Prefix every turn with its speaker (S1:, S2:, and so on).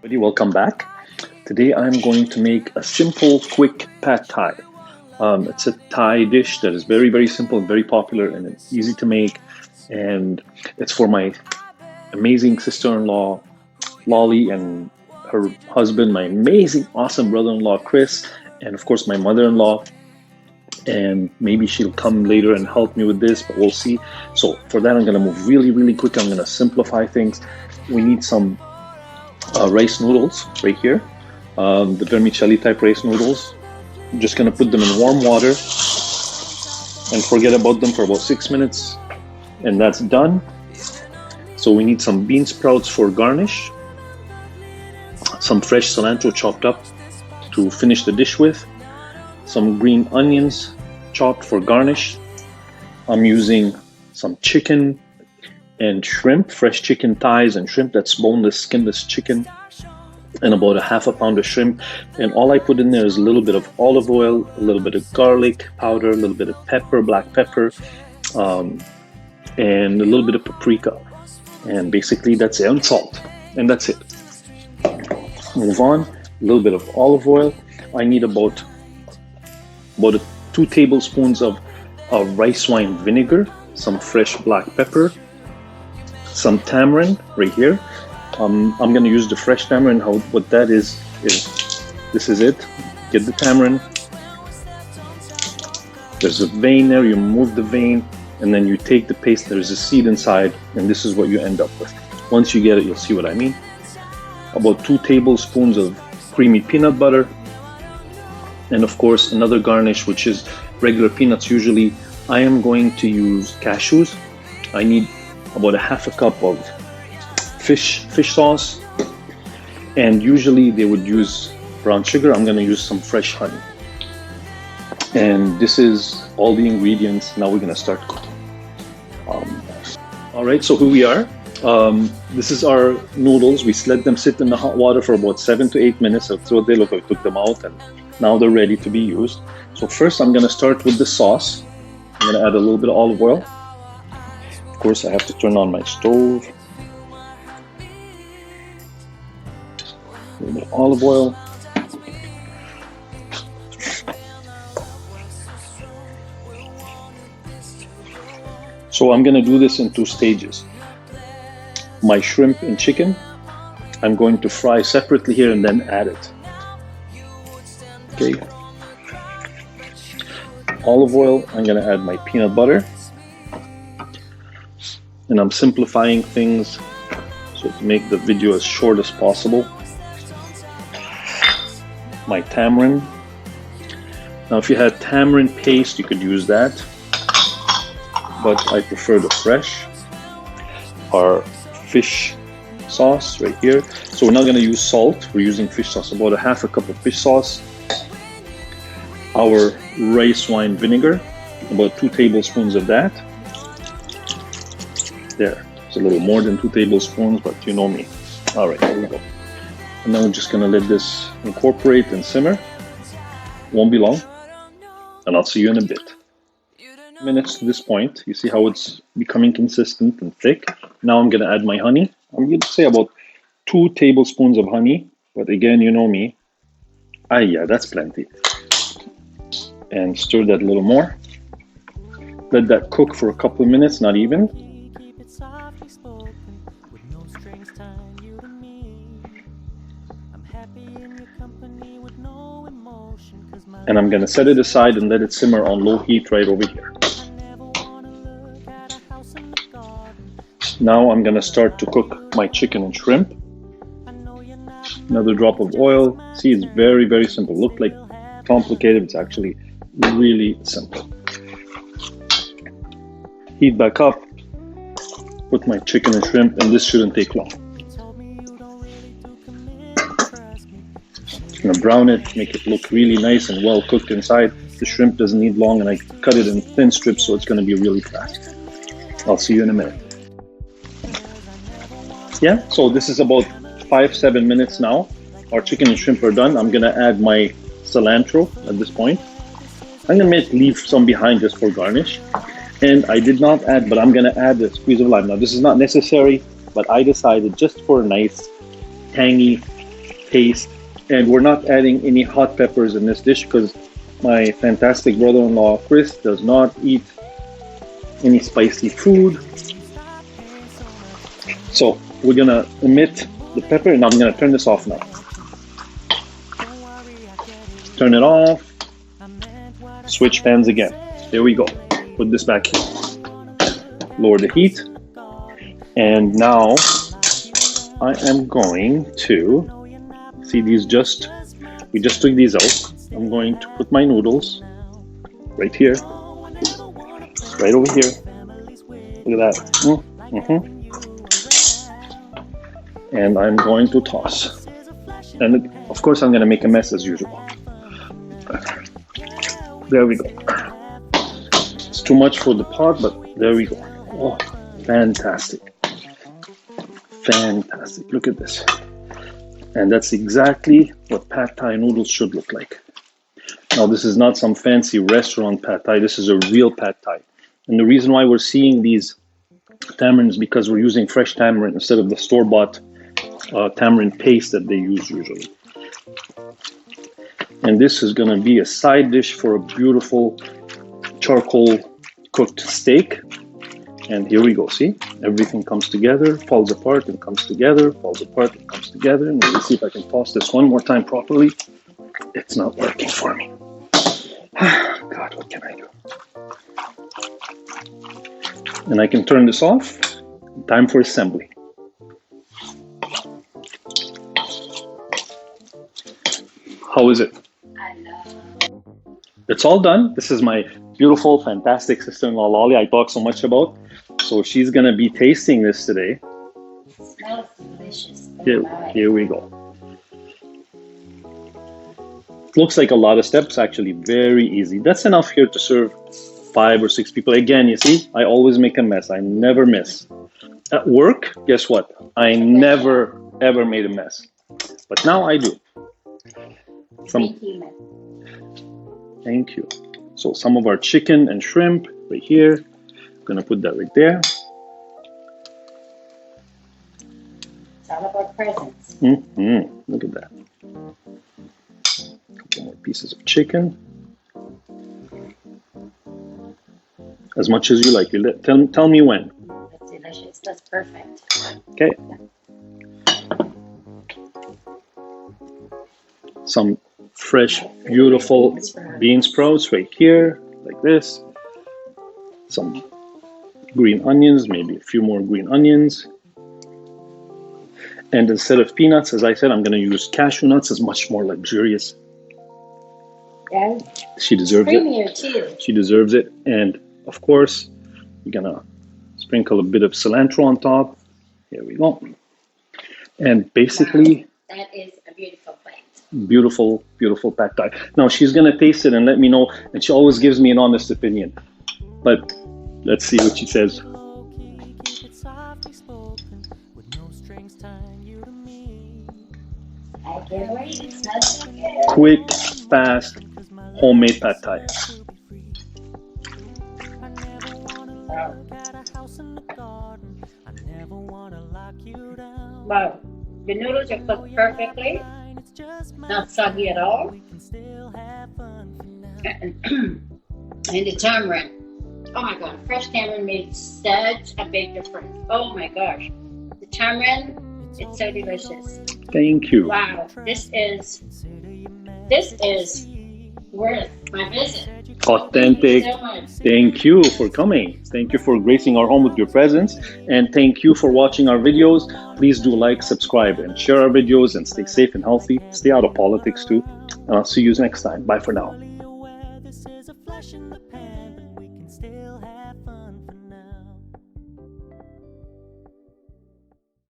S1: Everybody, welcome back. Today I'm going to make a simple, quick pad thai. It's a Thai dish that is very, very simple and very popular, and it's easy to make. And it's for my amazing sister-in-law, Lolly, and her husband, my amazing, awesome brother-in-law, Chris, and of course my mother-in-law. And maybe she'll come later and help me with this, but we'll see. So for that, I'm going to move really, really quick. I'm going to simplify things. We need some rice noodles right here, the vermicelli type rice noodles. I'm just gonna put them in warm water and forget about them for about 6 minutes, and that's done. So we need some bean sprouts for garnish, some fresh cilantro chopped up to finish the dish with, some green onions chopped for garnish. I'm using some chicken and shrimp, fresh chicken thighs and shrimp, that's boneless, skinless chicken, and about a half a pound of shrimp. And all I put in there is a little bit of olive oil, a little bit of garlic powder, a little bit of pepper, black pepper, and a little bit of paprika. And basically that's it, and salt, and that's it. Move on, a little bit of olive oil. I need about 2 tablespoons of rice wine vinegar, some fresh black pepper, some tamarind right here. I'm going to use the fresh tamarind. What that is this is it. Get the tamarind. There's a vein there. You remove the vein, and then you take the paste. There's a seed inside, and this is what you end up with. Once you get it, you'll see what I mean. About 2 tablespoons of creamy peanut butter, and of course another garnish, which is regular peanuts. Usually I am going to use cashews. I need about a half a cup of fish sauce, and usually they would use brown sugar. I'm going to use some fresh honey, and this is all the ingredients. Now we're going to start cooking. All right, so here we are. This is our noodles. We let them sit in the hot water for about 7 to 8 minutes. That's what they look like. We took them out, and now they're ready to be used. So first I'm going to start with the sauce. I'm going to add a little bit of olive oil. Of course, I have to turn on my stove. A little bit of olive oil. So I'm going to do this in 2 stages. My shrimp and chicken, I'm going to fry separately here and then add it. Okay. Olive oil, I'm going to add my peanut butter. And I'm simplifying things so to make the video as short as possible. My tamarind. Now if you had tamarind paste, you could use that, but I prefer the fresh. Our fish sauce right here. So we're not going to use salt, we're using fish sauce, about a half a cup of fish sauce. Our rice wine vinegar, about 2 tablespoons of that. There, it's a little more than 2 tablespoons, but you know me. All right, there we go. And now we're just going to let this incorporate and simmer. Won't be long, and I'll see you in a bit. Minutes to this point, you see how it's becoming consistent and thick. Now I'm going to add my honey. I'm going to say about 2 tablespoons of honey, but again, you know me. Yeah, that's plenty. And stir that a little more. Let that cook for a couple of minutes, not even. And I'm going to set it aside and let it simmer on low heat right over here. Now I'm going to start to cook my chicken and shrimp. Another drop of oil. See, it's very, very simple. Looked like complicated. It's actually really simple. Heat back up. Put my chicken and shrimp, and this shouldn't take long. I'm going to brown it, make it look really nice and well cooked inside. The shrimp doesn't need long, and I cut it in thin strips, so it's going to be really fast. I'll see you in a minute. Yeah, so this is about 5-7 minutes now. Our chicken and shrimp are done. I'm going to add my cilantro at this point. I'm going to leave some behind just for garnish. And I did not add, but I'm going to add a squeeze of lime. Now, this is not necessary, but I decided just for a nice, tangy paste. And we're not adding any hot peppers in this dish because my fantastic brother-in-law Chris does not eat any spicy food. So we're gonna omit the pepper, and I'm gonna turn this off now. Turn it off. Switch pans again. There we go. Put this back here. Lower the heat. And now I am going to see these we just took these out. I'm going to put my noodles right here. Right over here. Look at that. And I'm going to toss. And of course I'm going to make a mess as usual. There we go. It's too much for the pot, but there we go. Oh, fantastic. Fantastic. Look at this. And that's exactly what pad thai noodles should look like. Now, this is not some fancy restaurant pad thai. This is a real pad thai. And the reason why we're seeing these tamarind is because we're using fresh tamarind instead of the store-bought tamarind paste that they use usually. And this is going to be a side dish for a beautiful charcoal cooked steak. And here we go. See, everything comes together, falls apart and comes together, falls apart and comes together. And let's see if I can toss this one more time properly. It's not working for me. God, what can I do? And I can turn this off. Time for assembly. How is it? It's all done. This is my beautiful, fantastic sister-in-law, Lolly, I talk so much about. So she's going to be tasting this today.
S2: Smells delicious.
S1: Here we go. Looks like a lot of steps, actually very easy. That's enough here to serve 5 or 6 people. Again, you see, I always make a mess. I never miss. At work, guess what? I never, ever made a mess. But now I do. Thank you. So some of our chicken and shrimp right here. I'm going to put that right there.
S2: It's all about presents.
S1: Look at that. A couple more pieces of chicken. As much as you like. Tell me when.
S2: That's delicious. That's perfect.
S1: Okay. Some fresh, beautiful bean sprouts right here, like this. Some green onions, maybe a few more green onions. And instead of peanuts, as I said, I'm going to use cashew nuts. It's much more luxurious.
S2: Yeah.
S1: She deserves
S2: Creamier too.
S1: She deserves it. And of course, we're going to sprinkle a bit of cilantro on top. Here we go. And basically,
S2: wow. That is a beautiful plate.
S1: Beautiful, beautiful pad thai. Now she's going to taste it and let me know. And she always gives me an honest opinion. But let's see what she says.
S2: I can't wait. It smells so good.
S1: Quick, fast, homemade pad thai.
S2: Wow. The noodles are cooked perfectly. Not soggy at all. And the tamarind. Oh my god, fresh tamarind made such a big difference. Oh my gosh. The tamarind, it's so delicious.
S1: Thank you.
S2: Wow, this is worth my visit.
S1: Authentic.
S2: Thank you so much.
S1: Thank you for coming. Thank you for gracing our home with your presence. And thank you for watching our videos. Please do like, subscribe, and share our videos, and stay safe and healthy. Stay out of politics too. And I'll see you next time. Bye for now.